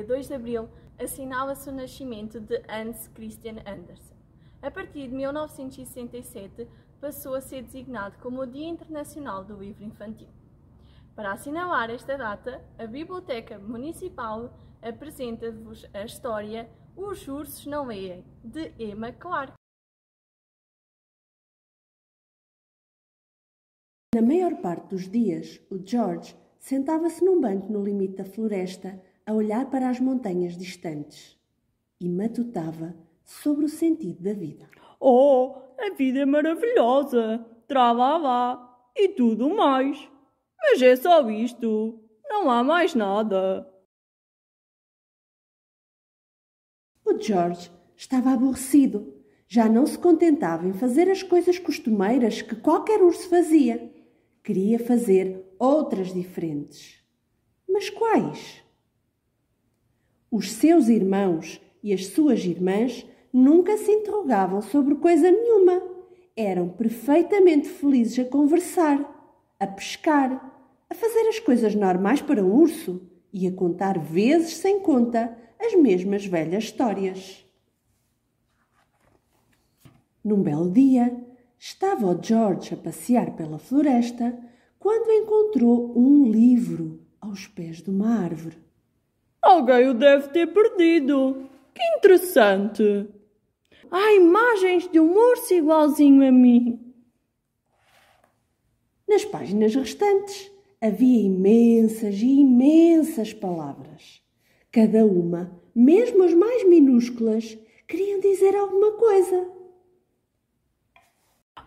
2 de abril, assinala-se o nascimento de Hans Christian Andersen. A partir de 1967, passou a ser designado como o Dia Internacional do Livro Infantil. Para assinalar esta data, a Biblioteca Municipal apresenta-vos a história Os Ursos Não Leem, de Emma Clark. Na maior parte dos dias, o George sentava-se num banco no limite da floresta a olhar para as montanhas distantes e matutava sobre o sentido da vida. Oh, a vida é maravilhosa, tralala e tudo mais. Mas é só isto, não há mais nada. O George estava aborrecido. Já não se contentava em fazer as coisas costumeiras que qualquer urso fazia. Queria fazer outras diferentes. Mas quais? Os seus irmãos e as suas irmãs nunca se interrogavam sobre coisa nenhuma. Eram perfeitamente felizes a conversar, a pescar, a fazer as coisas normais para um urso e a contar vezes sem conta as mesmas velhas histórias. Num belo dia, estava o George a passear pela floresta quando encontrou um livro aos pés de uma árvore. Alguém o deve ter perdido. Que interessante. Há imagens de um urso igualzinho a mim. Nas páginas restantes havia imensas e imensas palavras. Cada uma, mesmo as mais minúsculas, queriam dizer alguma coisa.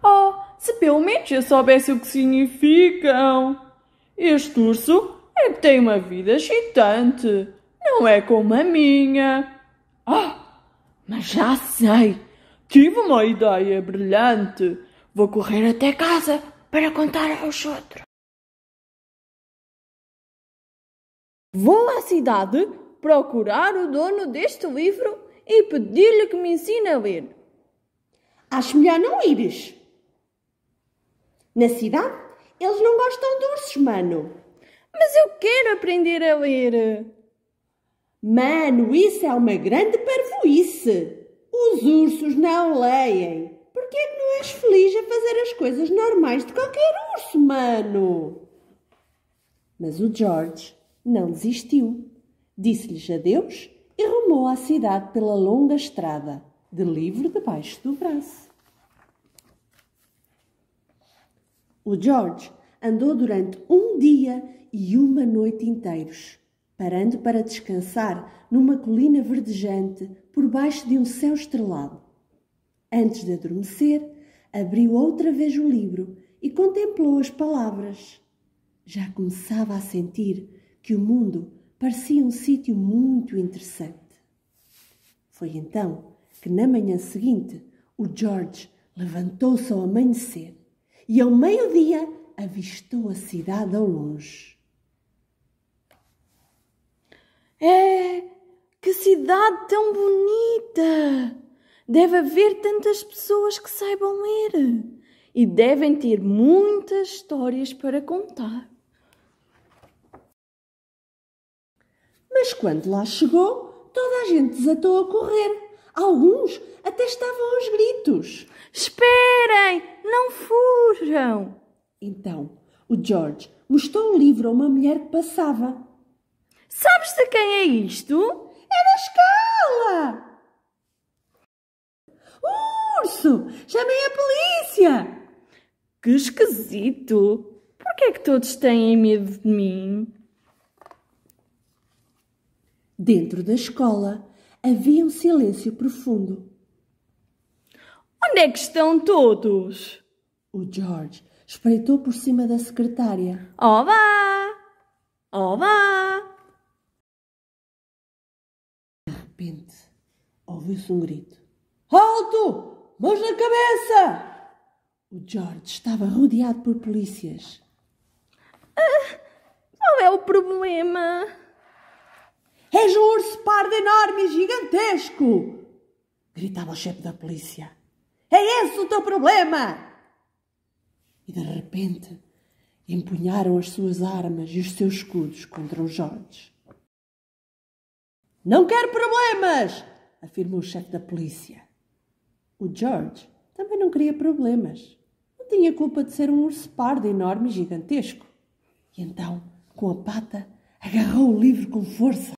Oh, se pelo menos eu soubesse o que significam. Este urso é que tem uma vida excitante. Não é como a minha. Mas já sei. Tive uma ideia brilhante. Vou correr até casa para contar aos outros. Vou à cidade procurar o dono deste livro e pedir-lhe que me ensine a ler. Acho melhor não ires. Na cidade, eles não gostam de ursos, mano. Mas eu quero aprender a ler. Mano, isso é uma grande parvoíce. Os ursos não leem. Por que é que não és feliz a fazer as coisas normais de qualquer urso, mano? Mas o George não desistiu. Disse-lhes adeus e rumou à cidade pela longa estrada, de livro debaixo do braço. O George andou durante um dia e uma noite inteiros, parando para descansar numa colina verdejante por baixo de um céu estrelado. Antes de adormecer, abriu outra vez o livro e contemplou as palavras. Já começava a sentir que o mundo parecia um sítio muito interessante. Foi então que, na manhã seguinte, o George levantou-se ao amanhecer e, ao meio-dia, avistou a cidade ao longe. Que cidade tão bonita! Deve haver tantas pessoas que saibam ler e devem ter muitas histórias para contar. Mas quando lá chegou, toda a gente desatou a correr. Alguns até estavam aos gritos. Esperem! Não fujam! Então, o George mostrou o livro a uma mulher que passava. Sabes de quem é isto? É da escola! Urso! Chamem a polícia! Que esquisito! Por que é que todos têm medo de mim? Dentro da escola havia um silêncio profundo. Onde é que estão todos? O George espreitou por cima da secretária. Olá! Olá! De repente, ouviu-se um grito. Alto! Mãos na cabeça! O George estava rodeado por polícias. Qual é o problema? És um urso pardo enorme e gigantesco! Gritava o chefe da polícia. É esse o teu problema? E de repente empunharam as suas armas e os seus escudos contra o George. Não quero problemas, afirmou o chefe da polícia. O George também não queria problemas. Não tinha culpa de ser um urso pardo enorme e gigantesco. E então, com a pata, agarrou o livro com força.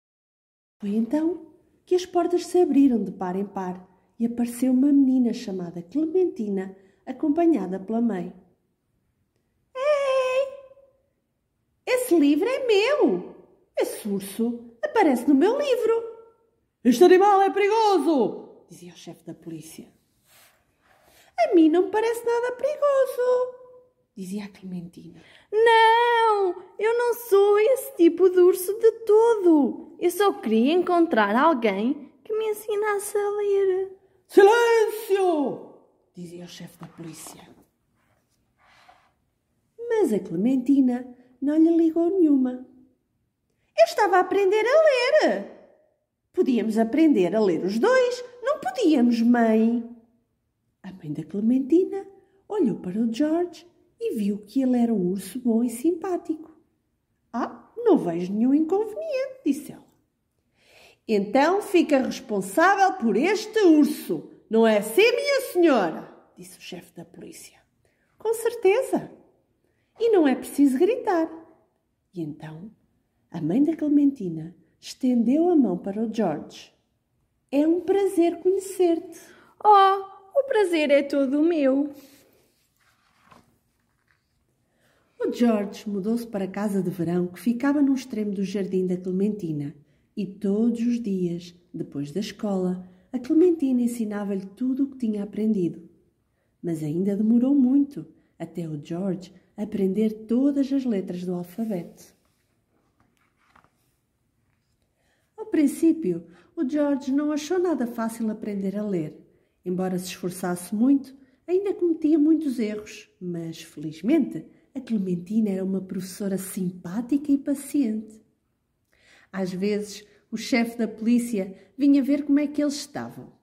Foi então que as portas se abriram de par em par e apareceu uma menina chamada Clementina, acompanhada pela mãe. Ei! Esse livro é meu! Esse urso aparece no meu livro! Este animal é perigoso! Dizia o chefe da polícia. A mim não me parece nada perigoso! Dizia a Clementina. Não, eu não sou esse tipo de urso de todo. Eu só queria encontrar alguém que me ensinasse a ler. Silêncio! Dizia o chefe da polícia. Mas a Clementina não lhe ligou nenhuma. Eu estava a aprender a ler. Podíamos aprender a ler os dois, não podíamos, mãe? A mãe da Clementina olhou para o George e viu que ele era um urso bom e simpático. Não vejo nenhum inconveniente, disse ela. Então fica responsável por este urso, não é assim, minha senhora? Disse o chefe da polícia. Com certeza. E não é preciso gritar. E então a mãe da Clementina estendeu a mão para o George. É um prazer conhecer-te. Oh, o prazer é todo meu. O George mudou-se para a casa de verão que ficava no extremo do jardim da Clementina e todos os dias, depois da escola, a Clementina ensinava-lhe tudo o que tinha aprendido. Mas ainda demorou muito até o George aprender todas as letras do alfabeto. Ao princípio, o George não achou nada fácil aprender a ler. Embora se esforçasse muito, ainda cometia muitos erros, mas, felizmente, a Clementina era uma professora simpática e paciente. Às vezes, o chefe da polícia vinha ver como é que eles estavam.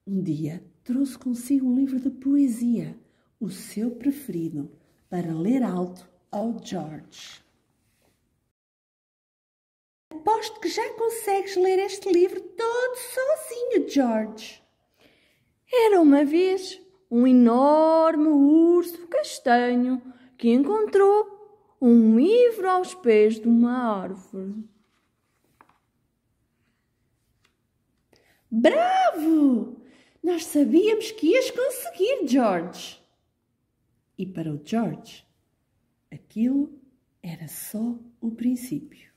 Um dia, trouxe consigo um livro de poesia, o seu preferido, para ler alto ao George. Aposto que já consegues ler este livro todo sozinho, George. Era uma vez um enorme urso castanho que encontrou um livro aos pés de uma árvore. Bravo! Nós sabíamos que ias conseguir, George. E para o George, aquilo era só o princípio.